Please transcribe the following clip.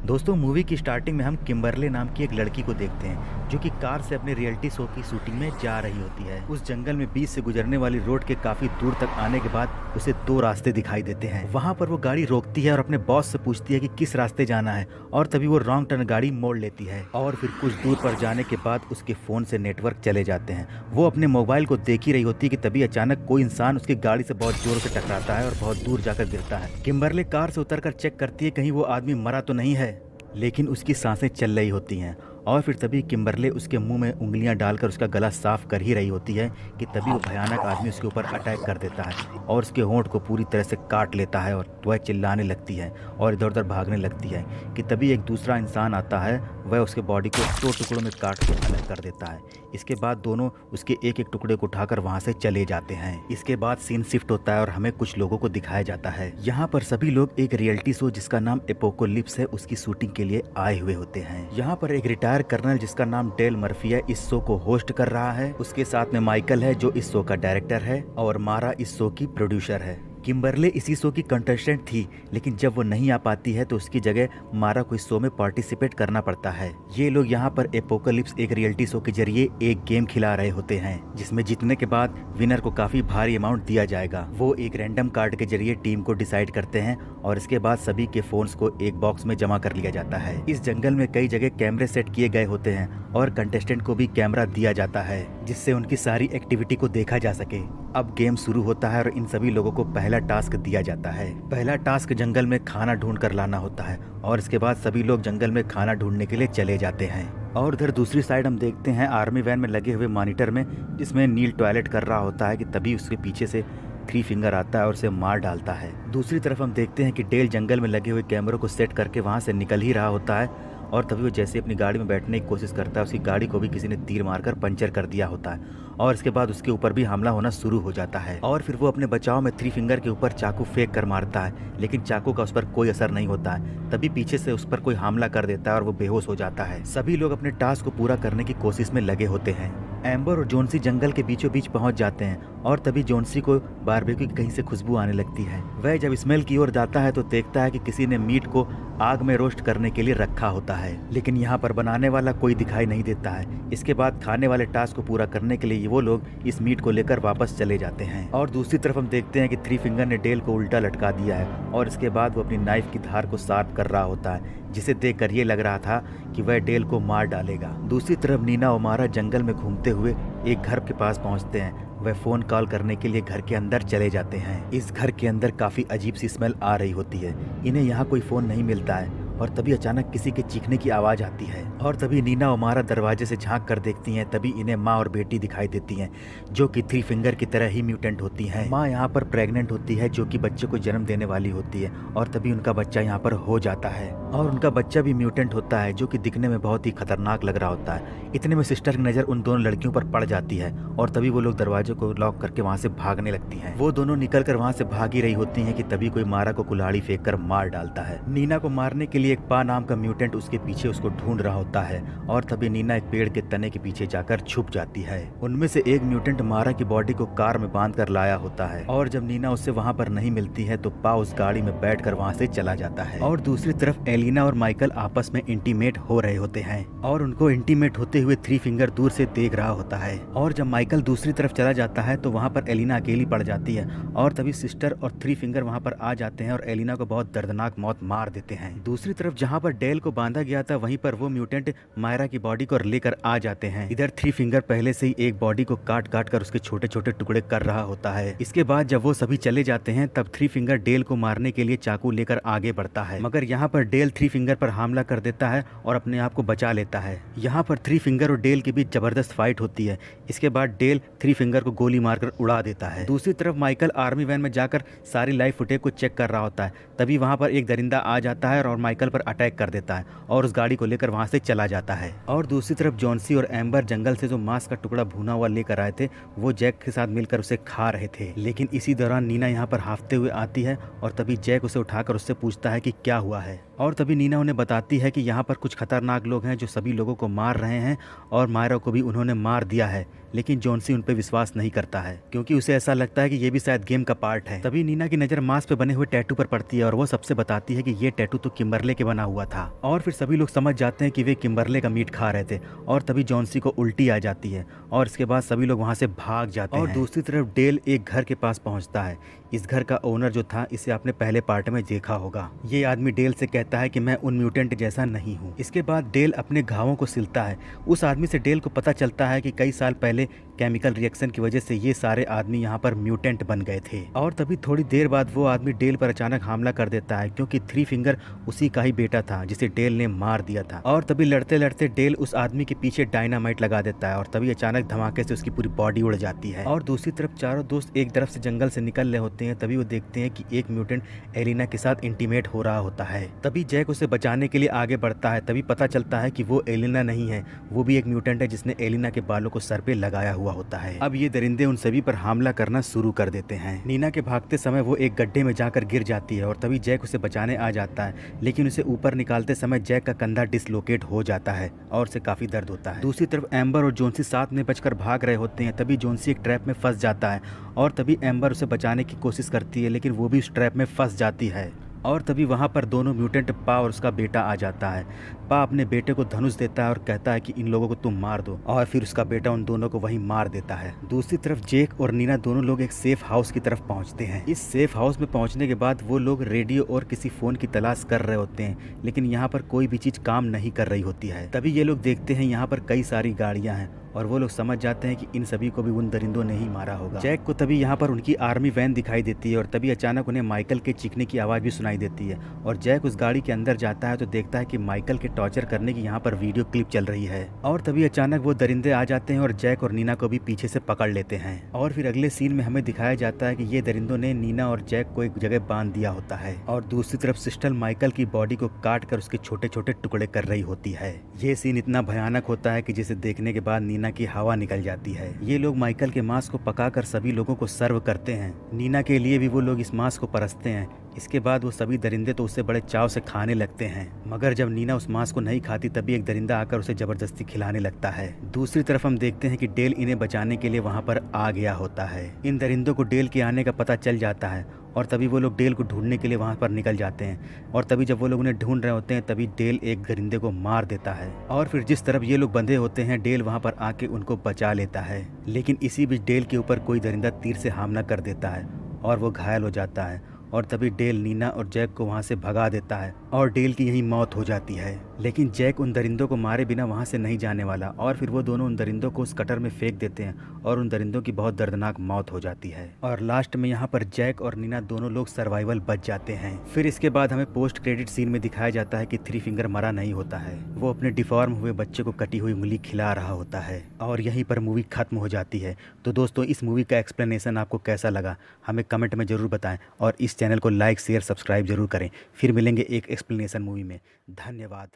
दोस्तों मूवी की स्टार्टिंग में हम किम्बरले नाम की एक लड़की को देखते हैं जो कि कार से अपने रियलिटी शो की शूटिंग में जा रही होती है। उस जंगल में बीच से गुजरने वाली रोड के काफी दूर तक आने के बाद उसे दो रास्ते दिखाई देते हैं। वहाँ पर वो गाड़ी रोकती है और अपने बॉस से पूछती है कि किस रास्ते जाना है और तभी वो रॉन्ग टर्न गाड़ी मोड़ लेती है और फिर कुछ दूर पर जाने के बाद उसके फोन से नेटवर्क चले जाते हैं। वो अपने मोबाइल को देख ही रही होती है कि तभी अचानक कोई इंसान उसकी गाड़ी से बहुत जोर से टकराता है और बहुत दूर जाकर गिरता है। किम्बरले कार से उतरकर चेक करती है कहीं वो आदमी मरा तो नहीं है, लेकिन उसकी सांसें चल रही होती हैं और फिर तभी किम्बरले उसके मुंह में उंगलियां डालकर उसका गला साफ कर ही रही होती है कि तभी वो भयानक आदमी उसके ऊपर अटैक कर देता है और उसके होंठ को पूरी तरह से काट लेता है और वह चिल्लाने लगती है और इधर उधर भागने लगती है कि तभी एक दूसरा इंसान आता है। वह उसके बॉडी को दो टुकड़ों में काट के अलग कर देता है। इसके बाद दोनों उसके एक एक टुकड़े को उठाकर वहां से चले जाते हैं। इसके बाद सीन शिफ्ट होता है और हमें कुछ लोगों को दिखाया जाता है। यहाँ पर सभी लोग एक रियलिटी शो जिसका नाम एपोकोलिप्स है उसकी शूटिंग के लिए आए हुए होते हैं। यहाँ पर एक रिटायर कर्नल जिसका नाम डेल मर्फी है इस शो को होस्ट कर रहा है। उसके साथ में माइकल है जो इस शो का डायरेक्टर है और मारा इस शो की प्रोड्यूसर है। किम्बरले इसी शो की कंटेस्टेंट थी, लेकिन जब वो नहीं आ पाती है तो उसकी जगह मारा को इस शो में पार्टिसिपेट करना पड़ता है। ये लोग यहाँ पर एपोकलिप्स एक रियलिटी शो के जरिए एक गेम खिला रहे होते हैं जिसमें जीतने के बाद विनर को काफी भारी अमाउंट दिया जाएगा। वो एक रैंडम कार्ड के जरिए टीम को डिसाइड करते हैं और इसके बाद सभी के फोन्स को एक बॉक्स में जमा कर लिया जाता है। इस जंगल में कई जगह कैमरे सेट किए गए होते हैं और कंटेस्टेंट को भी कैमरा दिया जाता है जिससे उनकी सारी एक्टिविटी को देखा जा सके। अब गेम शुरू होता है और इन सभी लोगों को पहला टास्क दिया जाता है। पहला टास्क जंगल में खाना ढूंढ कर लाना होता है और इसके बाद सभी लोग जंगल में खाना ढूंढने के लिए चले जाते हैं। और उधर दूसरी साइड हम देखते हैं आर्मी वैन में लगे हुए मॉनिटर में जिसमें नील टॉयलेट कर रहा होता है कि तभी उसके पीछे से थ्री फिंगर आता है और उसे मार डालता है। दूसरी तरफ हम देखते हैं कि डेल जंगल में लगे हुए कैमरों को सेट करके वहां से निकल ही रहा होता है और तभी वो जैसे अपनी गाड़ी में बैठने की कोशिश करता है उसकी गाड़ी को भी किसी ने तीर मारकर पंचर कर दिया होता है और इसके बाद उसके ऊपर भी हमला होना शुरू हो जाता है। और फिर वो अपने बचाव में थ्री फिंगर के ऊपर चाकू फेंक कर मारता है, लेकिन चाकू का उस पर कोई असर नहीं होता है। तभी पीछे से उस पर कोई हमला कर देता है और वो बेहोश हो जाता है। सभी लोग अपने टास्क को पूरा करने की कोशिश में लगे होते हैं। एम्बर और जोन्सी जंगल के बीचों बीच पहुंच जाते हैं और तभी जोन्सी को बारबेक्यू की कहीं से खुशबू आने लगती है। वह जब स्मेल की ओर जाता है तो देखता है कि किसी ने मीट को आग में रोस्ट करने के लिए रखा होता है, लेकिन यहाँ पर बनाने वाला कोई दिखाई नहीं देता है। इसके बाद खाने वाले टास्क को पूरा करने के लिए वो लोग इस मीट को लेकर वापस चले जाते हैं। और दूसरी तरफ हम देखते हैं कि थ्री फिंगर ने डेल को उल्टा लटका दिया है और इसके बाद वो अपनी नाइफ की धार को शार्प कर रहा होता है जिसे देखकर ये लग रहा था कि वह डेल को मार डालेगा। दूसरी तरफ नीना और मारा जंगल में घूमते हुए एक घर के पास पहुंचते हैं। वह फोन कॉल करने के लिए घर के अंदर चले जाते हैं। इस घर के अंदर काफी अजीब सी स्मेल आ रही होती है। इन्हें यहाँ कोई फोन नहीं मिलता है और तभी अचानक किसी के चीखने की आवाज आती है और तभी नीना और मारा दरवाजे से झांक कर देखती हैं। तभी इन्हें माँ और बेटी दिखाई देती हैं जो कि थ्री फिंगर की तरह ही म्यूटेंट होती हैं। माँ यहाँ पर प्रेग्नेंट होती है जो कि बच्चे को जन्म देने वाली होती है और तभी उनका बच्चा यहाँ पर हो जाता है और उनका बच्चा भी म्यूटेंट होता है जो कि दिखने में बहुत ही खतरनाक लग रहा होता है। इतने में सिस्टर की नजर उन दोनों लड़कियों पर पड़ जाती है और तभी वो लोग दरवाजे को लॉक करके वहाँ से भागने लगती हैं। वो दोनों निकलकर वहाँ से भागी रही होती हैं कि तभी कोई मारा को कुल्हाड़ी फेंक कर मार डालता है। नीना को मारने के लिए एक पा नाम का म्यूटेंट उसके पीछे उसको ढूंढ रहा होता है और तभी नीना एक पेड़ के तने के पीछे जाकर छुप जाती है। उनमें से एक म्यूटेंट मारा की बॉडी को कार में बांध कर लाया होता है और जब नीना उससे वहाँ पर नहीं मिलती है तो पा उस गाड़ी में बैठकर वहाँ से चला जाता है। और दूसरी तरफ एलिना और माइकल आपस में इंटीमेट हो रहे होते हैं और उनको इंटीमेट होते हुए थ्री फिंगर दूर से देख रहा होता है। और जब माइकल दूसरी तरफ चला जाता है तो वहाँ पर एलिना अकेली पड़ जाती है और तभी सिस्टर और थ्री फिंगर वहाँ पर आ जाते हैं और एलिना को बहुत दर्दनाक मौत मार देते हैं। दूसरी तरफ जहाँ पर डेल को बांधा गया था वहीं पर वो म्यूटेंट मायरा की बॉडी को लेकर आ जाते हैं। इधर थ्री फिंगर पहले से ही एक बॉडी को काट काट कर उसके छोटे छोटे टुकड़े कर रहा होता है। इसके बाद जब वो सभी चले जाते हैं तब थ्री फिंगर डेल को मारने के लिए चाकू लेकर आगे बढ़ता है, मगर यहाँ पर डेल थ्री फिंगर पर हमला कर देता है और अपने आप को बचा लेता है। यहाँ पर थ्री फिंगर और डेल के बीच जबरदस्त फाइट होती है। इसके बाद डेल थ्री फिंगर को गोली मारकर उड़ा देता है। दूसरी तरफ माइकल आर्मी वैन में जाकर सारी लाइव फुटेज को चेक कर रहा होता है। तभी वहाँ पर एक दरिंदा आ जाता है और माइकल पर अटैक कर देता है और उस गाड़ी को लेकर वहाँ से चला जाता है। और दूसरी तरफ जॉन्सी और एम्बर जंगल से जो मांस का टुकड़ा भुना हुआ लेकर आए थे वो जैक के साथ मिलकर उसे खा रहे थे, लेकिन इसी दौरान नीना यहाँ पर हांफते हुए आती है और तभी जैक उसे उठाकर उससे पूछता है कि क्या हुआ है। और तभी नीना उन्हें बताती है कि यहाँ पर कुछ खतरनाक लोग हैं जो सभी लोगों को मार रहे हैं और मायरा को भी उन्होंने मार दिया है। लेकिन जॉन्सी उन पर विश्वास नहीं करता है क्योंकि उसे ऐसा लगता है कि ये भी शायद गेम का पार्ट है। तभी नीना की नज़र मांस पे बने हुए टैटू पर पड़ती है और वो सबसे बताती है कि ये टैटू तो किम्बरले के बना हुआ था। और फिर सभी लोग समझ जाते हैं कि वे किम्बरले का मीट खा रहे थे और तभी जॉन्सी को उल्टी आ जाती है और इसके बाद सभी लोग वहाँ से भाग जाते हैं। और दूसरी तरफ डेल एक घर के पास पहुँचता है। इस घर का ओनर जो था इसे आपने पहले पार्ट में देखा होगा। ये आदमी डेल से कहता है कि मैं उन म्यूटेंट जैसा नहीं हूँ। इसके बाद डेल अपने घावों को सिलता है। उस आदमी से डेल को पता चलता है कि कई साल पहले केमिकल रिएक्शन की वजह से ये सारे आदमी यहाँ पर म्यूटेंट बन गए थे। और तभी थोड़ी देर बाद वो आदमी डेल पर अचानक हमला कर देता है क्योंकि थ्री फिंगर उसी का ही बेटा था जिसे डेल ने मार दिया था। और तभी लड़ते लड़ते डेल उस आदमी के पीछे डायनामाइट लगा देता है और तभी अचानक धमाके से उसकी पूरी बॉडी उड़ जाती है। और दूसरी तरफ चारों दोस्त एक तरफ से जंगल से निकल रहे होते हैं। तभी वो देखते हैं कि एक म्यूटेंट एलिना के साथ इंटीमेट हो रहा होता है। तभी जैक उसे बचाने के लिए आगे बढ़ता है। तभी पता चलता है कि वो एलिना नहीं है, वो भी एक म्यूटेंट है जिसने एलिना के बालों को सर पे लगाया हुआ होता है। अब ये दरिंदे उन सभी पर हमला करना शुरू कर देते हैं। नीना के भागते समय वो एक गड्ढे में जाकर गिर जाती है और तभी जैक उसे बचाने आ जाता है, लेकिन उसे ऊपर निकालते समय जैक का कंधा डिसलोकेट हो जाता है और उसे काफी दर्द होता है। दूसरी तरफ एम्बर और जोन्सी साथ में बचकर भाग रहे होते हैं। तभी जोन्सी एक ट्रैप में फंस जाता है और तभी एम्बर उसे बचाने की कोशिश करती है, लेकिन वो भी उस ट्रैप में फंस जाती है। और तभी वहाँ पर दोनों म्यूटेंट पा और उसका बेटा आ जाता है। पा अपने बेटे को धनुष देता है और कहता है कि इन लोगों को तुम मार दो, और फिर उसका बेटा उन दोनों को वहीं मार देता है। दूसरी तरफ जेक और नीना दोनों लोग एक सेफ हाउस की तरफ पहुँचते हैं। इस सेफ हाउस में पहुँचने के बाद वो लोग रेडियो और किसी फोन की तलाश कर रहे होते हैं, लेकिन यहाँ पर कोई भी चीज काम नहीं कर रही होती है। तभी ये लोग देखते हैं यहाँ पर कई सारी गाड़ियाँ हैं और वो लोग समझ जाते हैं कि इन सभी को भी उन दरिंदों ने ही मारा होगा। जैक को तभी यहाँ पर उनकी आर्मी वैन दिखाई देती है और तभी अचानक उन्हें माइकल के चीखने की आवाज़ भी सुनाई देती है और जैक उस गाड़ी के अंदर जाता है तो देखता है कि माइकल के टॉर्चर करने की यहाँ पर वीडियो क्लिप चल रही है। और तभी अचानक वो दरिंदे आ जाते हैं और जैक और नीना को भी पीछे से पकड़ लेते हैं। और फिर अगले सीन में हमें दिखाया जाता है कि ये दरिंदों ने नीना और जैक को एक जगह बांध दिया होता है और दूसरी तरफ सिस्टल माइकल की बॉडी को काट कर उसके छोटे छोटे टुकड़े कर रही होती है। ये सीन इतना भयानक होता है कि जिसे देखने के बाद नीना की हवा निकल जाती है। ये लोग माइकल के मांस को पकाकर सभी लोगों को सर्व करते हैं। नीना के लिए भी वो लोग इस मांस को परसते हैं। इसके बाद वो सभी दरिंदे तो उसे बड़े चाव से खाने लगते हैं, मगर जब नीना उस मांस को नहीं खाती तभी एक दरिंदा आकर उसे जबरदस्ती खिलाने लगता है। दूसरी तरफ हम देखते हैं कि डेल इन्हें बचाने के लिए वहाँ पर आ गया होता है। इन दरिंदों को डेल के आने का पता चल जाता है और तभी वो लोग डेल को ढूंढने के लिए वहाँ पर निकल जाते हैं। और तभी जब वो लोग उन्हें ढूंढ रहे होते हैं तभी डेल एक दरिंदे को मार देता है और फिर जिस तरफ ये लोग बंधे होते हैं डेल वहाँ पर आके उनको बचा लेता है। लेकिन इसी बीच डेल के ऊपर कोई दरिंदा तीर से हमला कर देता है और वो घायल हो जाता है और तभी डेल नीना और जैक को वहाँ से भगा देता है और डेल की यही मौत हो जाती है। लेकिन जैक उन दरिंदों को मारे बिना वहाँ से नहीं जाने वाला और फिर वो दोनों उन दरिंदों को उस कटर में फेंक देते हैं और उन दरिंदों की बहुत दर्दनाक मौत हो जाती है। और लास्ट में यहाँ पर जैक और नीना दोनों लोग सर्वाइवल बच जाते हैं। फिर इसके बाद हमें पोस्ट क्रेडिट सीन में दिखाया जाता है कि थ्री फिंगर मरा नहीं होता है, वो अपने डिफॉर्म हुए बच्चे को कटी हुई उंगली खिला रहा होता है और यहीं पर मूवी खत्म हो जाती है। तो दोस्तों इस मूवी का एक्सप्लेनेशन आपको कैसा लगा हमें कमेंट में जरूर बताएं और इस चैनल को लाइक शेयर सब्सक्राइब जरूर करें। फिर मिलेंगे एक एक्सप्लेनेशन मूवी में। धन्यवाद।